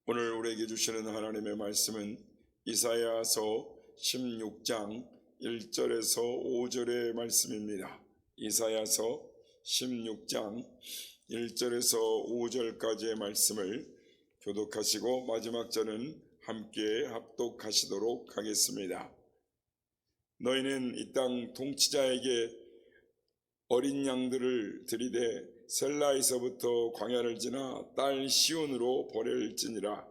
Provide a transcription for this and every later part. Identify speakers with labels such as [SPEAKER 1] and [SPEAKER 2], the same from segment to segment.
[SPEAKER 1] 오늘 우리에게 주시는 하나님의 말씀은 이사야서 16장 1절에서 5절의 말씀입니다. 이사야서 16장 1절에서 5절까지의 말씀을 교독하시고 마지막 절은 함께 합독하시도록 하겠습니다. 너희는 이 땅 통치자에게 어린 양들을 들이되 셀라에서부터 광야를 지나 딸 시온으로 보낼지니라.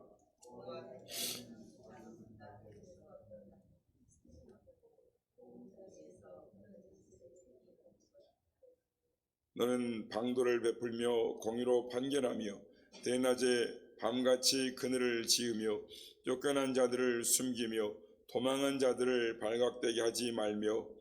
[SPEAKER 1] 너는 방도를 베풀며 공의로 판결하며 대낮에 밤같이 그늘을 지으며 쫓겨난 자들을 숨기며 도망한 자들을 발각되게 하지 말며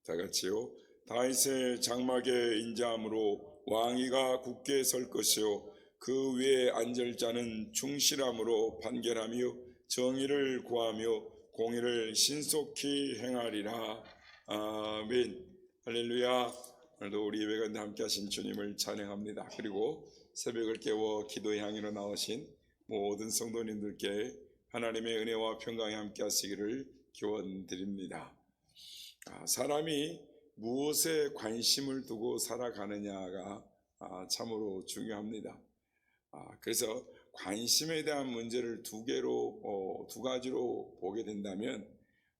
[SPEAKER 1] 다 같이요. 다윗의 장막에 인자함으로 왕위가 굳게 설 것이요 그 위에 앉을 자는 충실함으로 판결하며 정의를 구하며 공의를 신속히 행하리라. 아멘. 할렐루야. 오늘도 우리 예배 가운데 함께 하신 주님을 찬양합니다. 그리고 새벽을 깨워 기도의 향기로 나오신 모든 성도님들께 하나님의 은혜와 평강이 함께 하시기를 기원드립니다. 사람이 무엇에 관심을 두고 살아가느냐가 참으로 중요합니다. 그래서 관심에 대한 문제를 두 가지로 보게 된다면,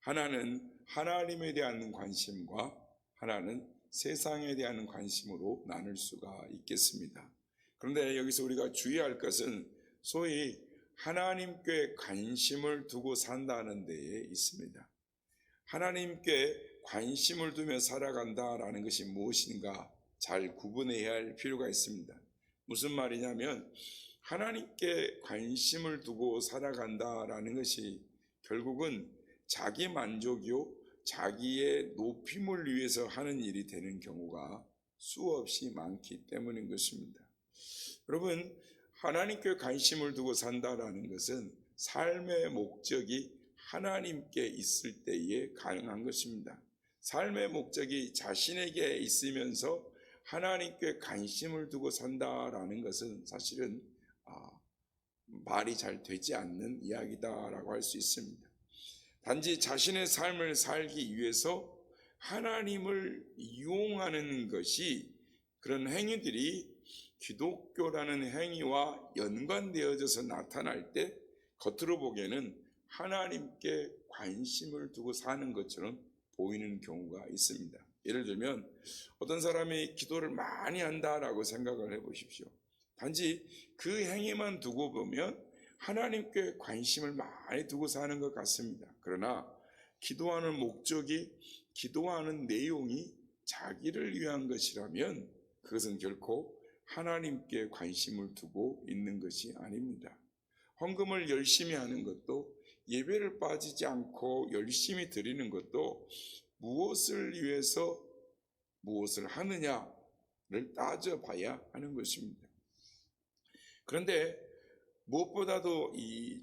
[SPEAKER 1] 하나는 하나님에 대한 관심과 하나는 세상에 대한 관심으로 나눌 수가 있겠습니다. 그런데 여기서 우리가 주의할 것은 소위 하나님께 관심을 두고 산다는 데에 있습니다. 하나님께 관심을 두며 살아간다라는 것이 무엇인가 잘 구분해야 할 필요가 있습니다. 무슨 말이냐면, 하나님께 관심을 두고 살아간다라는 것이 결국은 자기 만족이요 자기의 높임을 위해서 하는 일이 되는 경우가 수없이 많기 때문인 것입니다. 여러분, 하나님께 관심을 두고 산다라는 것은 삶의 목적이 하나님께 있을 때에 가능한 것입니다. 삶의 목적이 자신에게 있으면서 하나님께 관심을 두고 산다라는 것은 사실은 말이 잘 되지 않는 이야기다라고 할 수 있습니다. 단지 자신의 삶을 살기 위해서 하나님을 이용하는 것이, 그런 행위들이 기독교라는 행위와 연관되어져서 나타날 때 겉으로 보기에는 하나님께 관심을 두고 사는 것처럼 보이는 경우가 있습니다. 예를 들면 어떤 사람이 기도를 많이 한다라고 생각을 해보십시오. 단지 그 행위만 두고 보면 하나님께 관심을 많이 두고 사는 것 같습니다. 그러나 기도하는 목적이, 기도하는 내용이 자기를 위한 것이라면 그것은 결코 하나님께 관심을 두고 있는 것이 아닙니다. 헌금을 열심히 하는 것도, 예배를 빠지지 않고 열심히 드리는 것도 무엇을 위해서 무엇을 하느냐를 따져봐야 하는 것입니다. 그런데 무엇보다도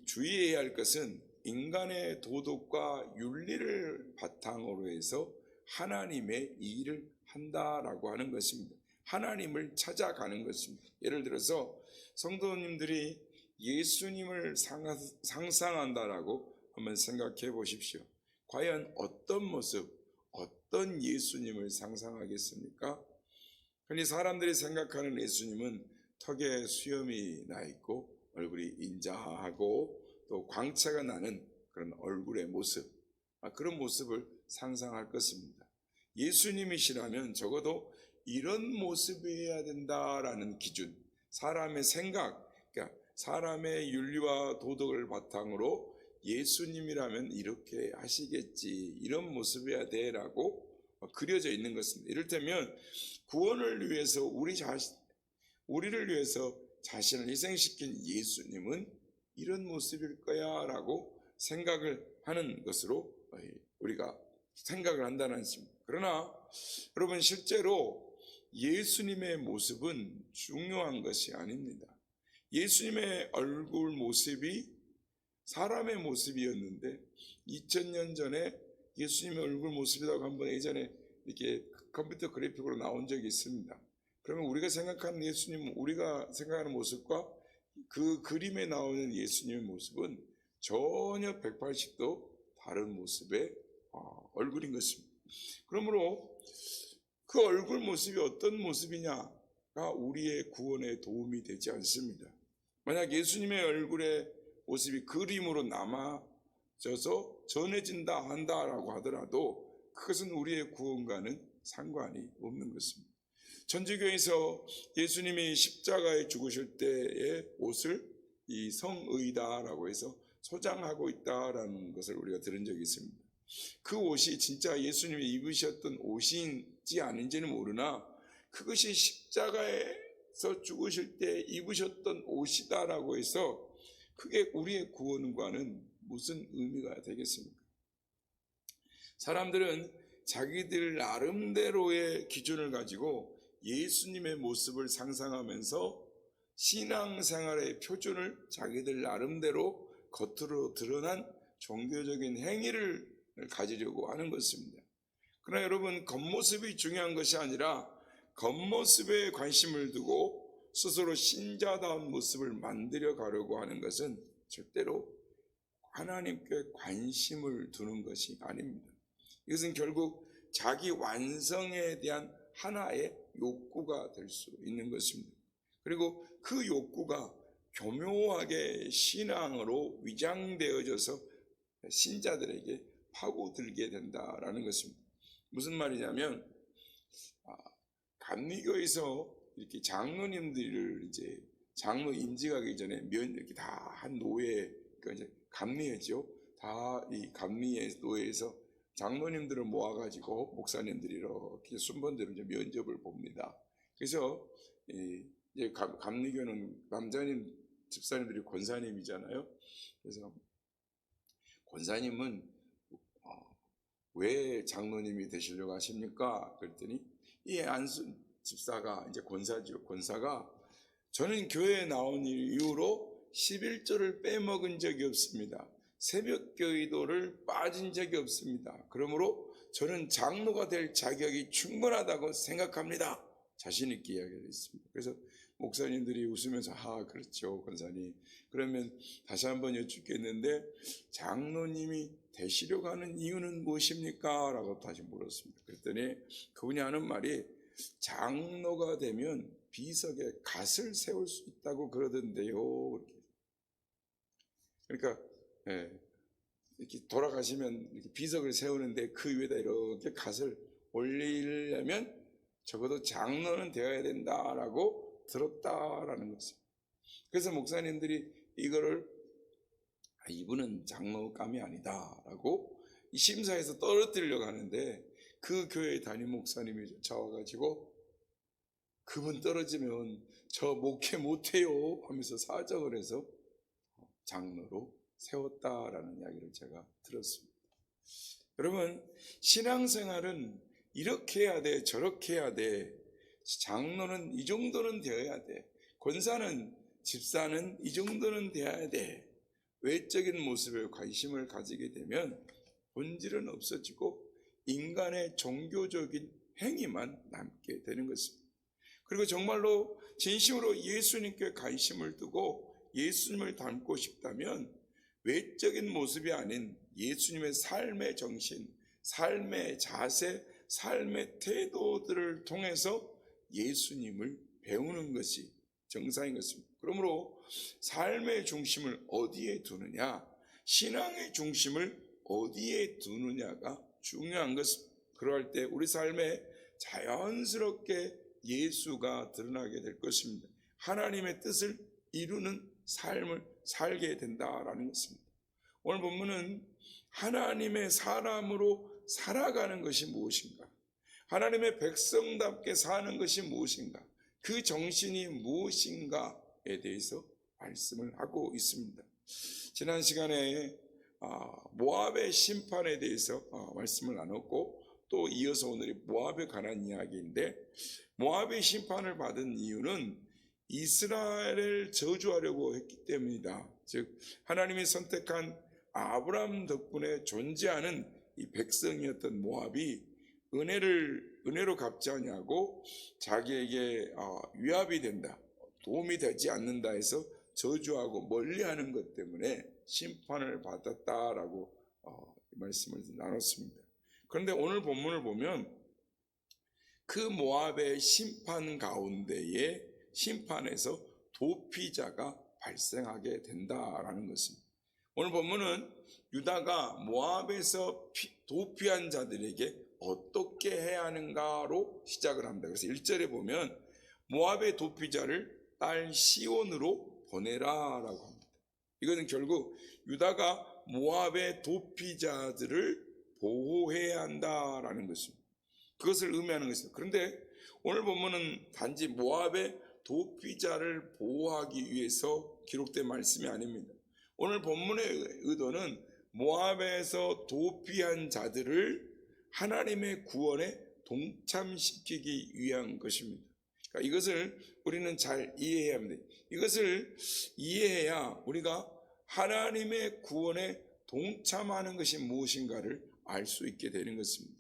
[SPEAKER 1] 주의해야 할 것은 인간의 도덕과 윤리를 바탕으로 해서 하나님의 일을 한다라고 하는 것입니다. 하나님을 찾아가는 것입니다. 예를 들어서 성도님들이 예수님을 상상한다라고 한번 생각해 보십시오. 과연 어떤 모습, 어떤 예수님을 상상하겠습니까? 흔히 사람들이 생각하는 예수님은 턱에 수염이 나 있고 얼굴이 인자하고 또 광채가 나는 그런 얼굴의 모습, 그런 모습을 상상할 것입니다. 예수님이시라면 적어도 이런 모습이어야 된다라는 기준, 사람의 생각, 그러니까 사람의 윤리와 도덕을 바탕으로 예수님이라면 이렇게 하시겠지, 이런 모습이어야 돼라고 그려져 있는 것입니다. 이를테면 구원을 위해서 우리를 위해서 자신을 희생시킨 예수님은 이런 모습일 거야 라고 생각을 하는 것으로 우리가 생각을 한다는 것입니다. 그러나 여러분, 실제로 예수님의 모습은 중요한 것이 아닙니다. 예수님의 얼굴 모습이 사람의 모습이었는데 2000년 전에 예수님의 얼굴 모습이라고 한번 예전에 이렇게 컴퓨터 그래픽으로 나온 적이 있습니다. 그러면 우리가 생각하는 예수님, 우리가 생각하는 모습과 그 그림에 나오는 예수님의 모습은 전혀 180도 다른 모습의 얼굴인 것입니다. 그러므로 그 얼굴 모습이 어떤 모습이냐가 우리의 구원에 도움이 되지 않습니다. 만약 예수님의 얼굴의 모습이 그림으로 남아져서 전해진다 한다라고 하더라도 그것은 우리의 구원과는 상관이 없는 것입니다. 천주교에서 예수님이 십자가에 죽으실 때의 옷을 이 성의다라고 해서 소장하고 있다라는 것을 우리가 들은 적이 있습니다. 그 옷이 진짜 예수님이 입으셨던 옷인지 아닌지는 모르나 그것이 십자가에서 죽으실 때 입으셨던 옷이다라고 해서 그게 우리의 구원과는 무슨 의미가 되겠습니까? 사람들은 자기들 나름대로의 기준을 가지고 예수님의 모습을 상상하면서 신앙생활의 표준을 자기들 나름대로 겉으로 드러난 종교적인 행위를 가지려고 하는 것입니다. 그러나 여러분, 겉모습이 중요한 것이 아니라 겉모습에 관심을 두고 스스로 신자다운 모습을 만들어 가려고 하는 것은 절대로 하나님께 관심을 두는 것이 아닙니다. 이것은 결국 자기 완성에 대한 하나의 욕구가 될 수 있는 것입니다. 그리고 그 욕구가 교묘하게 신앙으로 위장되어져서 신자들에게 파고들게 된다라는 것입니다. 무슨 말이냐면 감리교에서 이렇게 장로님들을 이제 장로 임직하기 전에 이렇게 다 한 노예, 그러니까 이제 감리회죠. 다 이 감리회 노예에서 장로님들을 모아가지고 목사님들이 이렇게 순번대로 이제 면접을 봅니다. 그래서 이제 감리교는 남자님 집사님들이 권사님이잖아요. 그래서 권사님은 왜 장로님이 되시려고 하십니까? 그랬더니 이 안순 집사가 이제 권사죠. 권사가 저는 교회에 나온 이후로 11조를 빼먹은 적이 없습니다. 새벽 기도를 빠진 적이 없습니다. 그러므로 저는 장로가 될 자격이 충분하다고 생각합니다. 자신 있게 이야기를 했습니다. 그래서 목사님들이 웃으면서 그렇죠 권사님. 그러면 다시 한번 여쭙겠는데 장로님이 되시려고 하는 이유는 무엇입니까? 라고 다시 물었습니다. 그랬더니 그분이 하는 말이 장로가 되면 비석에 갓을 세울 수 있다고 그러던데요. 그러니까 이렇게 돌아가시면 이렇게 비석을 세우는데 그 위에다 이렇게 갓을 올리려면 적어도 장로는 되어야 된다라고 들었다라는 것입니다. 그래서 목사님들이 이거를 이분은 장로감이 아니다라고 이 심사에서 떨어뜨리려고 하는데 그 교회 담임 목사님이 쫓아와가지고 그분 떨어지면 저 목회 못해요 하면서 사정을 해서 장로로 세웠다라는 이야기를 제가 들었습니다. 여러분, 신앙생활은 이렇게 해야 돼, 저렇게 해야 돼. 장로는 이 정도는 되어야 돼. 권사는, 집사는 이 정도는 되어야 돼. 외적인 모습에 관심을 가지게 되면 본질은 없어지고 인간의 종교적인 행위만 남게 되는 것입니다. 그리고 정말로 진심으로 예수님께 관심을 두고 예수님을 닮고 싶다면 외적인 모습이 아닌 예수님의 삶의 정신, 삶의 자세, 삶의 태도들을 통해서 예수님을 배우는 것이 정상인 것입니다. 그러므로 삶의 중심을 어디에 두느냐, 신앙의 중심을 어디에 두느냐가 중요한 것입니다. 그러할 때 우리 삶에 자연스럽게 예수가 드러나게 될 것입니다. 하나님의 뜻을 이루는 삶을 살게 된다라는 것입니다. 오늘 본문은 하나님의 사람으로 살아가는 것이 무엇인가, 하나님의 백성답게 사는 것이 무엇인가, 그 정신이 무엇인가에 대해서 말씀을 하고 있습니다. 지난 시간에 모압의 심판에 대해서 말씀을 나눴고 또 이어서 오늘이 모압에 관한 이야기인데, 모압의 심판을 받은 이유는 이스라엘을 저주하려고 했기 때문이다. 즉 하나님이 선택한 아브라함 덕분에 존재하는 이 백성이었던 모압이 은혜로 갚지 않냐고 자기에게 위압이 된다, 도움이 되지 않는다 해서 저주하고 멀리하는 것 때문에 심판을 받았다라고 말씀을 나눴습니다. 그런데 오늘 본문을 보면 그 모압의 심판 가운데에 심판에서 도피자가 발생하게 된다라는 것입니다. 오늘 본문은 유다가 모압에서 도피한 자들에게 어떻게 해야 하는가로 시작을 합니다. 그래서 1절에 보면 모압의 도피자를 딸 시온으로 보내라라고 합니다. 이거는 결국 유다가 모압의 도피자들을 보호해야 한다라는 것입니다. 그것을 의미하는 것입니다. 그런데 오늘 본문은 단지 모압의 도피자를 보호하기 위해서 기록된 말씀이 아닙니다. 오늘 본문의 의도는 모압에서 도피한 자들을 하나님의 구원에 동참시키기 위한 것입니다. 그러니까 이것을 우리는 잘 이해해야 합니다. 이것을 이해해야 우리가 하나님의 구원에 동참하는 것이 무엇인가를 알 수 있게 되는 것입니다.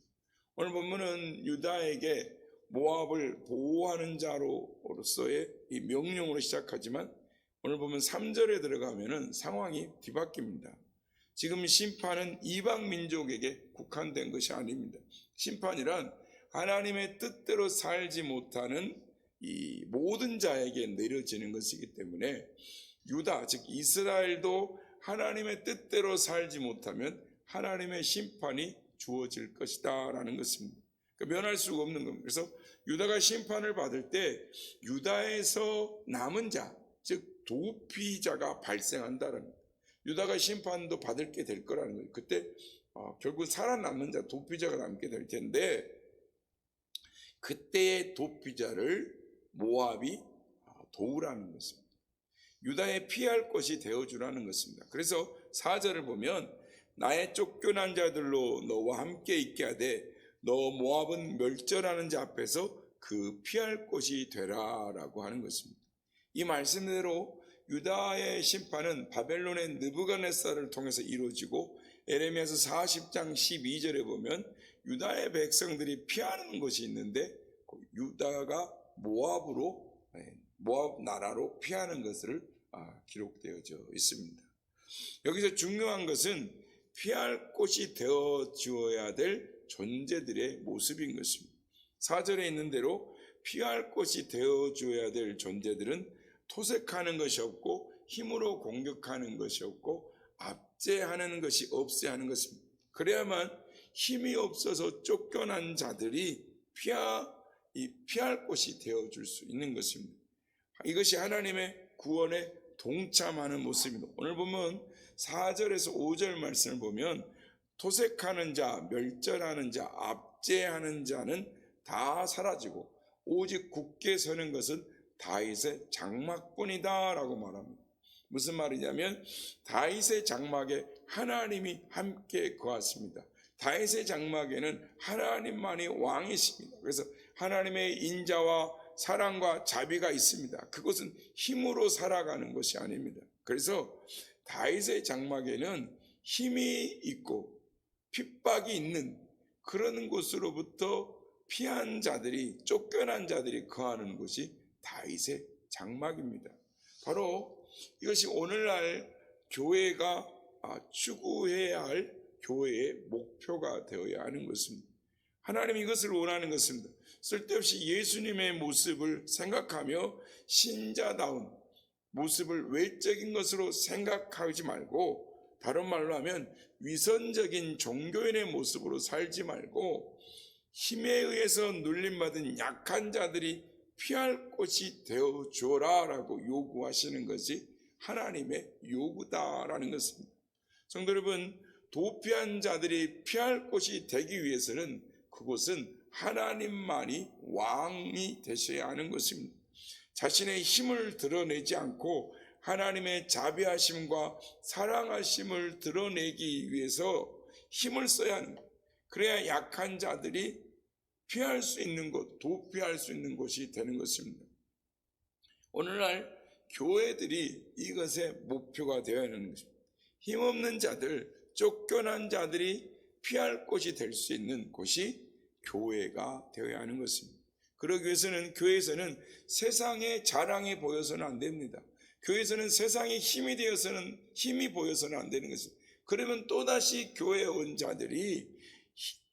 [SPEAKER 1] 오늘 본문은 유다에게 모압을 보호하는 자로서의 이 명령으로 시작하지만 오늘 보면 3절에 들어가면은 상황이 뒤바뀝니다. 지금 심판은 이방 민족에게 국한된 것이 아닙니다. 심판이란 하나님의 뜻대로 살지 못하는 이 모든 자에게 내려지는 것이기 때문에 유다, 즉 이스라엘도 하나님의 뜻대로 살지 못하면 하나님의 심판이 주어질 것이다 라는 것입니다. 그러니까 면할 수가 없는 겁니다. 그래서 유다가 심판을 받을 때 유다에서 남은 자, 즉 도피자가 발생한다는 거예요. 유다가 심판도 받을 게 될 거라는 거예요. 그때 결국 살아남는 자, 도피자가 남게 될 텐데 그때의 도피자를 모압이 도우라는 것입니다. 유다에 피할 것이 되어주라는 것입니다. 그래서 4절을 보면 나의 쫓겨난 자들로 너와 함께 있게 하되 너 모압은 멸절하는 자 앞에서 그 피할 곳이 되라라고 하는 것입니다. 이 말씀대로 유다의 심판은 바벨론의 느부갓네살을 통해서 이루어지고 에레미야서 40장 12절에 보면 유다의 백성들이 피하는 곳이 있는데 유다가 모압 나라로 피하는 것을 기록되어져 있습니다. 여기서 중요한 것은 피할 곳이 되어 주어야 될 존재들의 모습인 것입니다. 4절에 있는 대로 피할 곳이 되어 주어야 될 존재들은 토색하는 것이 없고 힘으로 공격하는 것이 없고 압제하는 것이 없어야 하는 것입니다. 그래야만 힘이 없어서 쫓겨난 자들이 피할 곳이 되어줄 수 있는 것입니다. 이것이 하나님의 구원에 동참하는 모습입니다. 오늘 보면 4절에서 5절 말씀을 보면 토색하는 자, 멸절하는 자, 압제하는 자는 다 사라지고 오직 굳게 서는 것은 다윗의 장막뿐이다 라고 말합니다. 무슨 말이냐면 다윗의 장막에 하나님이 함께 거하십니다. 다윗의 장막에는 하나님만이 왕이십니다. 그래서 하나님의 인자와 사랑과 자비가 있습니다. 그것은 힘으로 살아가는 것이 아닙니다. 그래서 다윗의 장막에는 힘이 있고 핍박이 있는 그런 곳으로부터 피한 자들이, 쫓겨난 자들이 거하는 곳이 다윗의 장막입니다. 바로 이것이 오늘날 교회가 추구해야 할 교회의 목표가 되어야 하는 것입니다. 하나님이 이것을 원하는 것입니다. 쓸데없이 예수님의 모습을 생각하며 신자다운 모습을 외적인 것으로 생각하지 말고, 다른 말로 하면 위선적인 종교인의 모습으로 살지 말고 힘에 의해서 눌림받은 약한 자들이 피할 곳이 되어 주어라 라고 요구하시는 것이 하나님의 요구다라는 것입니다. 성도 여러분, 도피한 자들이 피할 곳이 되기 위해서는 그곳은 하나님만이 왕이 되셔야 하는 것입니다. 자신의 힘을 드러내지 않고 하나님의 자비하심과 사랑하심을 드러내기 위해서 힘을 써야 하는 것. 그래야 약한 자들이 피할 수 있는 곳, 도피할 수 있는 곳이 되는 것입니다. 오늘날 교회들이 이것의 목표가 되어야 하는 것입니다. 힘없는 자들, 쫓겨난 자들이 피할 곳이 될 수 있는 곳이 교회가 되어야 하는 것입니다. 그러기 위해서는 교회에서는 세상의 자랑이 보여서는 안 됩니다. 교회에서는 세상의 힘이 보여서는 안 되는 것입니다. 그러면 또다시 교회에 온 자들이,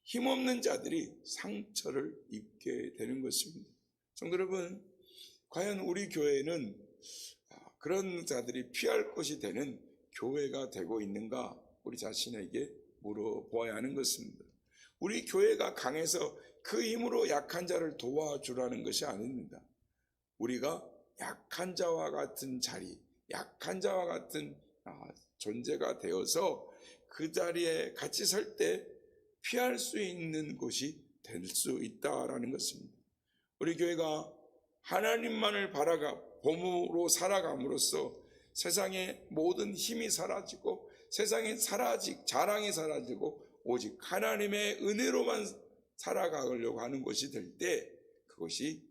[SPEAKER 1] 힘없는 자들이 상처를 입게 되는 것입니다. 성도 여러분, 과연 우리 교회는 그런 자들이 피할 곳이 되는 교회가 되고 있는가, 우리 자신에게 물어보아야 하는 것입니다. 우리 교회가 강해서 그 힘으로 약한 자를 도와주라는 것이 아닙니다. 우리가 약한 자와 같은 자리, 약한 자와 같은 존재가 되어서 그 자리에 같이 설 때 피할 수 있는 곳이 될 수 있다라는 것입니다. 우리 교회가 하나님만을 봄으로 살아감으로써 세상의 모든 힘이 사라지고 세상의 자랑이 사라지고 오직 하나님의 은혜로만 살아가려고 하는 것이 될 때 그것이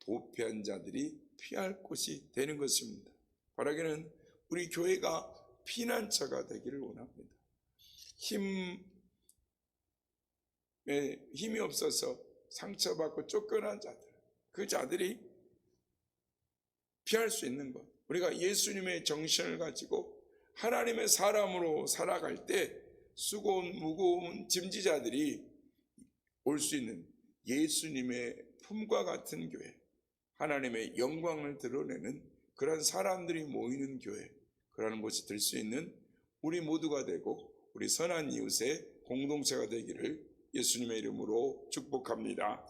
[SPEAKER 1] 도피한 자들이 피할 곳이 되는 것입니다. 바라기는 우리 교회가 피난처가 되기를 원합니다. 힘이 없어서 상처받고 쫓겨난 자들, 그 자들이 피할 수 있는 것, 우리가 예수님의 정신을 가지고 하나님의 사람으로 살아갈 때 수고운 무거운 짐지자들이 올 수 있는 예수님의 품과 같은 교회, 하나님의 영광을 드러내는 그런 사람들이 모이는 교회, 그러는 곳이 될 수 있는 우리 모두가 되고 우리 선한 이웃의 공동체가 되기를 예수님의 이름으로 축복합니다.